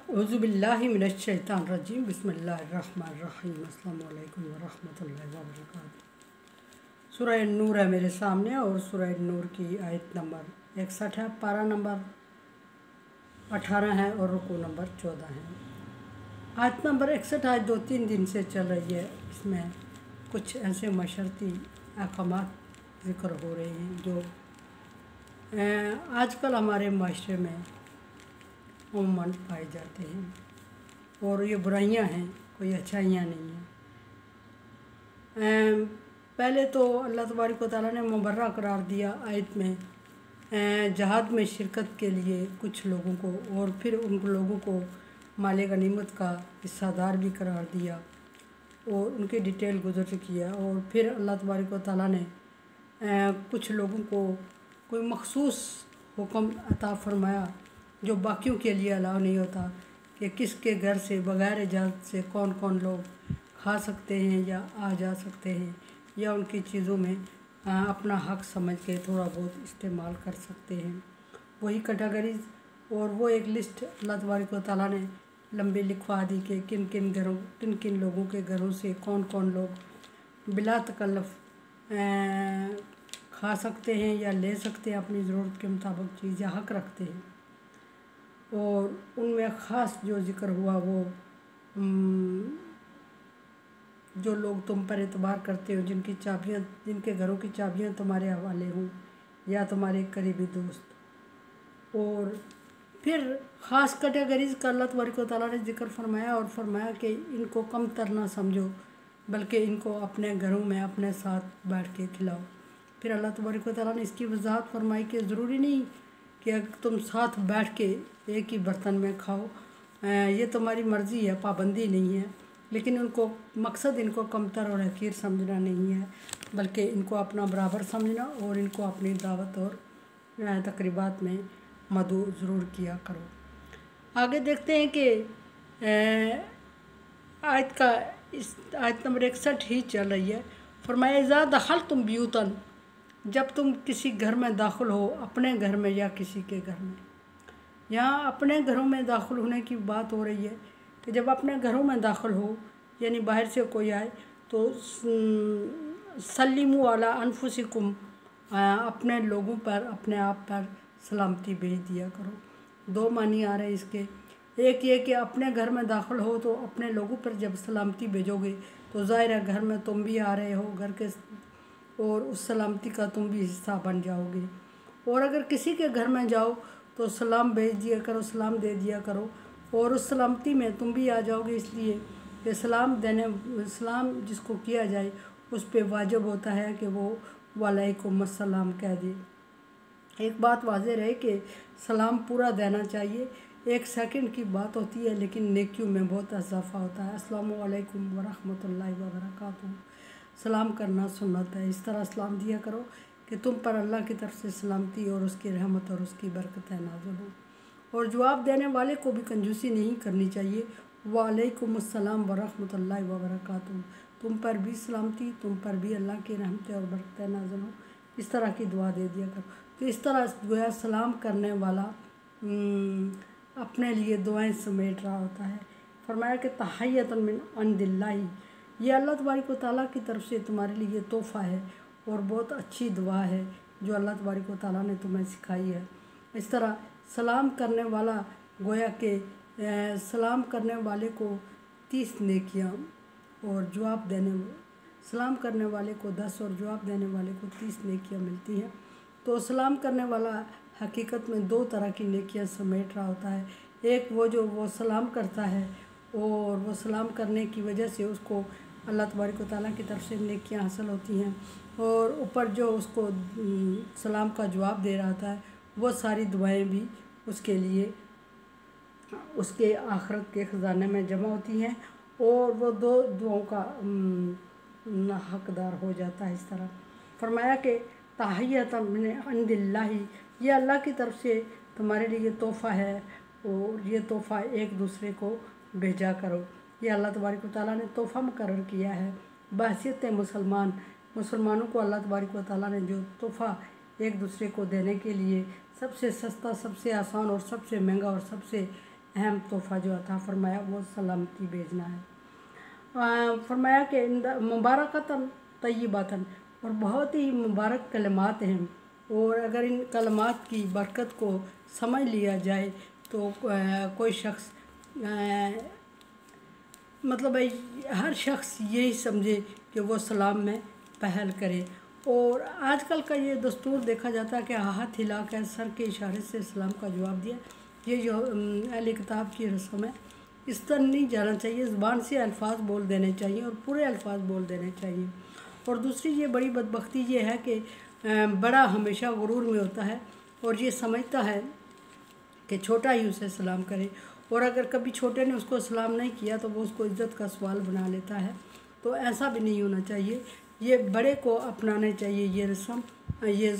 औज़ुबिल्लाहि मिनश्शैतानिर्रजीम बिस्मिल्लाहिर्रहमानिर्रहीम अस्सलामु अलैकुम वरहमतुल्लाहि वबरकातुहू। सूरह नूर है मेरे सामने और सूरह नूर की आयत नंबर 61 है, पारा नंबर 18 है और रुकू नंबर 14 है। आयत नंबर 61 आज 2-3 दिन से चल रही है। इसमें कुछ ऐसे मशरती अहकामात ज़िक्र हो रहे हैं जो आजकल हमारे माशरे में उम्मन पाए जाते हैं और ये बुराइयां हैं, कोई अच्छाइयाँ नहीं हैं। पहले तो अल्लाह तबारक व तआला ने मुबर्रा करार दिया आयत में जहाद में शिरकत के लिए कुछ लोगों को, और फिर उन लोगों को माले गनीमत का हिस्सादार भी करार दिया और उनकी डिटेल गुज़र चुकी है। और फिर अल्लाह तबारक व तआला ने कुछ लोगों को कोई मखसूस हुक्म अता फरमाया जो बाकियों के लिए अलाउ नहीं होता कि किसके घर से बग़ैर इजाज़त से कौन कौन लोग खा सकते हैं या आ जा सकते हैं या उनकी चीज़ों में अपना हक समझ के थोड़ा बहुत इस्तेमाल कर सकते हैं। वही कैटेगरीज और वो एक लिस्ट अल्लाह तबारक व तआला ने लंबी लिखवा दी कि किन किन लोगों के घरों से कौन कौन लोग बिला तकल्लुफ़ खा सकते हैं या ले सकते हैं, अपनी ज़रूरत के मुताबिक चीज़ या हक रखते हैं। और उनमें ख़ास जो ज़िक्र हुआ वो जो लोग तुम पर एतबार करते हो, जिनके घरों की चाबियाँ तुम्हारे हवाले हों या तुम्हारे करीबी दोस्त। और फिर ख़ास कैटेगरीज़ का अल्लाह तबारक व तआला ने ज़िक्र फरमाया और फरमाया कि इनको कम तर ना समझो, बल्कि इनको अपने घरों में अपने साथ बैठ के खिलाओ। फिर अल्लाह तबारक व तआला ने इसकी वजाहत फरमाई कि ज़रूरी नहीं कि अगर तुम साथ बैठ के एक ही बर्तन में खाओ, ये तुम्हारी मर्ज़ी है, पाबंदी नहीं है। लेकिन उनको मकसद इनको कमतर और हकीर समझना नहीं है, बल्कि इनको अपना बराबर समझना और इनको अपनी दावत और तकरीबात में मदऊ ज़रूर किया करो। आगे देखते हैं कि आयत नंबर 61 ही चल रही है। फरमाया इज़ा दखलतुम ब्यूतन, जब तुम किसी घर में दाखिल हो, अपने घर में या किसी के घर में। यहाँ अपने घरों में दाखिल होने की बात हो रही है कि जब अपने घरों में दाखिल हो, यानी बाहर से कोई आए तो सल्लिमू अला अनफुसिकुम, अपने लोगों पर, अपने आप पर सलामती भेज दिया करो। दो मानी आ रहे हैं इसके। एक ये कि अपने घर में दाखिल हो तो अपने लोगों पर जब सलामती भेजोगे तो ज़ाहिर है घर में तुम भी आ रहे हो, घर के, और उस सलामती का तुम भी हिस्सा बन जाओगे। और अगर किसी के घर में जाओ तो सलाम भेज दिया करो, सलाम दे दिया करो, और उस सलामती में तुम भी आ जाओगे, इसलिए कि सलाम जिसको किया जाए उस पे वाजिब होता है कि वो वालेकुम अस्सलाम कह दे। एक बात वाज़ेह रहे कि सलाम पूरा देना चाहिए। 1 सेकंड की बात होती है लेकिन नेकियों में बहुत इजाफा होता है। अस्सलामु अलैकुम वरहमतुल्लाहि वबरकातुहू सलाम करना सुन्नत है। इस तरह सलाम दिया करो कि तुम पर अल्लाह की तरफ से सलामती और उसकी रहमत और उसकी बरकतें नाज़िल हो। और जवाब देने वाले को भी कंजूसी नहीं करनी चाहिए। वालेकुम अस्सलाम वरहमतुल्लाहि वबरकातुहू, तुम पर भी सलामती, तुम पर भी अल्लाह की रहमतें और बरकतें नाज़िल हो, इस तरह की दुआ दे दिया करो। तो इस तरह गोया सलाम करने वाला अपने लिए दुआएं समेट रहा होता है। फरमाया कि तहय्यतन मिन इंदिल्लाहि, ये अल्लाह तबारक व तआला की तरफ से तुम्हारे लिए तोहफ़ा है और बहुत अच्छी दुआ है जो अल्लाह तबारक व तआला ने तुम्हें सिखाई है। इस तरह सलाम करने वाला गोया के सलाम करने वाले को 30 नेकियां और सलाम करने वाले को 10 और जवाब देने वाले को 30 नेकियां मिलती हैं। तो सलाम करने वाला हकीकत में 2 तरह की नेकियां समेट रहा होता है। एक वो सलाम करता है और वो सलाम करने की वजह से उसको अल्लाह तबारक व तआला की तरफ से नेकियां हासिल होती हैं, और ऊपर जो उसको सलाम का जवाब दे रहा होता है वो सारी दुआएं भी उसके लिए उसके आखिरत के ख़जाने में जमा होती हैं और वो 2 दुआओं का हकदार हो जाता है। इस तरह फरमाया कि तहय्यतन मिन इंदिल्लाहि, ये अल्लाह की तरफ से तुम्हारे लिए तोहफ़ा है और ये तोहफ़ा एक दूसरे को भेजा करो। ये अल्लाह तबारक व तआला ने तोहफ़ा मुकर्रर किया है बहैसियत मुसलमानों को। अल्लाह तबारक व तआला ने जो तोहफ़ा एक दूसरे को देने के लिए सबसे सस्ता, सबसे आसान और सबसे महंगा और सबसे अहम तोहफ़ा जो अता फरमाया वो सलामती भेजना है। फरमाया कि मुबारकतन तय्यबतन, और बहुत ही मुबारक कलमात हैं, और अगर इन कलमात की बरकत को समझ लिया जाए तो कोई शख्स मतलब हर शख्स यही समझे कि वो सलाम में पहल करे। और आजकल का ये दस्तूर देखा जाता है कि हाथ हिला कर सर के इशारे से सलाम का जवाब दिया। ये जो अहले किताब की रस्म है, इस तरह नहीं जाना चाहिए। ज़बान से अल्फाज बोल देने चाहिए और पूरे अल्फाज बोल देने चाहिए। और दूसरी ये बड़ी बदबख्ती ये है कि बड़ा हमेशा गुरूर में होता है और ये समझता है कि छोटा ही उसे सलाम करे, और अगर कभी छोटे ने उसको सलाम नहीं किया तो वो उसको इज़्ज़त का सवाल बना लेता है। तो ऐसा भी नहीं होना चाहिए। ये बड़े को अपनाने चाहिए ये रस्म, ये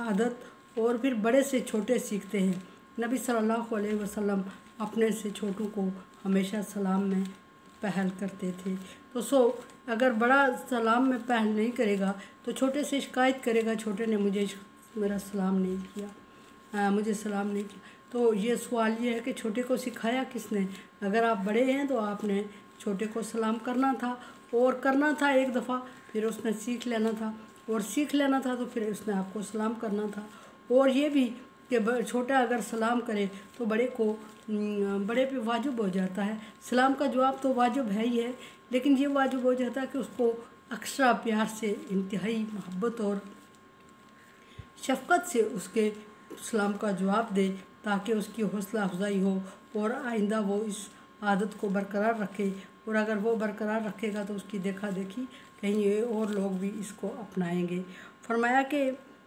आदत, और फिर बड़े से छोटे सीखते हैं। नबी सल्लल्लाहु अलैहि वसल्लम अपने से छोटों को हमेशा सलाम में पहल करते थे। तो अगर बड़ा सलाम में पहल नहीं करेगा तो छोटे से शिकायत करेगा, छोटे ने मुझे मेरा सलाम नहीं किया, मुझे सलाम नहीं किया। तो ये सवाल ये है कि छोटे को सिखाया किसने? अगर आप बड़े हैं तो आपने छोटे को सलाम करना था, और करना था एक दफ़ा, फिर उसने सीख लेना था, और सीख लेना था तो फिर उसने आपको सलाम करना था। और ये भी कि छोटा अगर सलाम करे तो बड़े पे वाजिब हो जाता है। सलाम का जवाब तो वाजिब है ही है, लेकिन ये वाजिब हो जाता है कि उसको अक्सर प्यार से, इंतहाई मोहब्बत और शफ़क़त से उसके सलाम का जवाब दे, ताकि उसकी हौसला अफजाई हो और आइंदा वो इस आदत को बरकरार रखे। और अगर वो बरकरार रखेगा तो उसकी देखा देखी कहीं और लोग भी इसको अपनाएंगे। फरमाया कि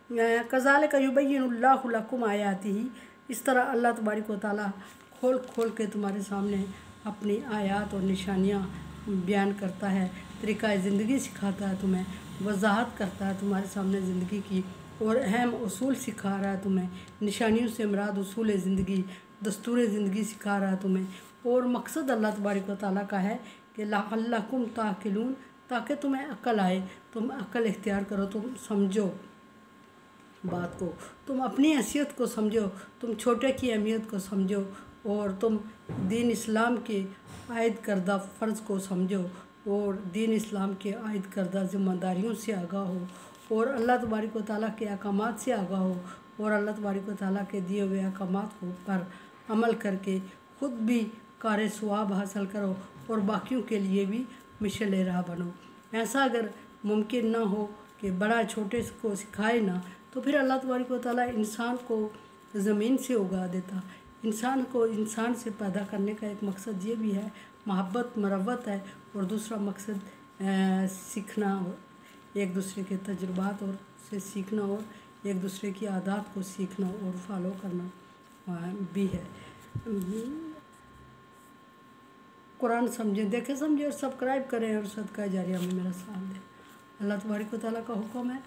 कज़ालिक युबय्यिनुल्लाहु लकुम आयातिही, इस तरह अल्लाह तबारक व तआला खोल खोल के तुम्हारे सामने अपनी आयात और निशानियाँ बयान करता है, तरीक़ा ज़िंदगी सिखाता है तुम्हें, वजाहत करता है तुम्हारे सामने ज़िंदगी की, और अहम उसूल सिखा रहा है तुम्हें। निशानियों से मुराद उसूल ज़िंदगी, दस्तूर ज़िंदगी सिखा रहा है तुम्हें। और मकसद अल्लाह तबारक व तआला का है कि लअल्लकुम ताक़िलून, ताकि तुम्हें अक्ल आए, तुम अक्ल इख्तियार करो, तुम समझो बात को, तुम अपनी हैसियत को समझो, तुम छोटे की अहमियत को समझो, और तुम दीन इस्लाम के आयद करदा फ़र्ज़ को समझो, और दीन इस्लाम के आयद करदा ज़िम्मेदारियों से आगाह हो, और अल्लाह तबारक व तआला के अहकामात से आगाह हो, और अल्लाह तबारक व तआला के दिए हुए अहकामात को पर अमल करके ख़ुद भी कार सवाब हासिल करो और बाकियों के लिए भी मिशल राह बनो। ऐसा अगर मुमकिन ना हो कि बड़ा छोटे को सिखाए ना, तो फिर अल्लाह तबारक व तआला इंसान को ज़मीन से उगा देता। इंसान को इंसान से पैदा करने का एक मकसद ये भी है, मोहब्बत मरवत है, और दूसरा मकसद सीखना, एक दूसरे के तजुर्बात और से सीखना, और एक दूसरे की आदत को सीखना और फॉलो करना भी है। कुरान समझें, देखें, समझें और सब्सक्राइब करें, और सदका जारिया में मेरा साथ दें। अल्लाह तबारक व तआला का हुक्म है,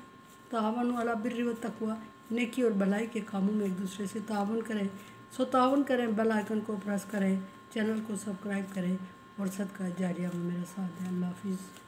तावनु अला बिर्रि व तक़वा, नेकी और भलाई के कामों में एक दूसरे से तावन करें। तावन करें, बेल आइकन को प्रेस करें, चैनल को सब्सक्राइब करें, और सदका जारिया में मेरा साथ दें। अल्लाह हाफिज़।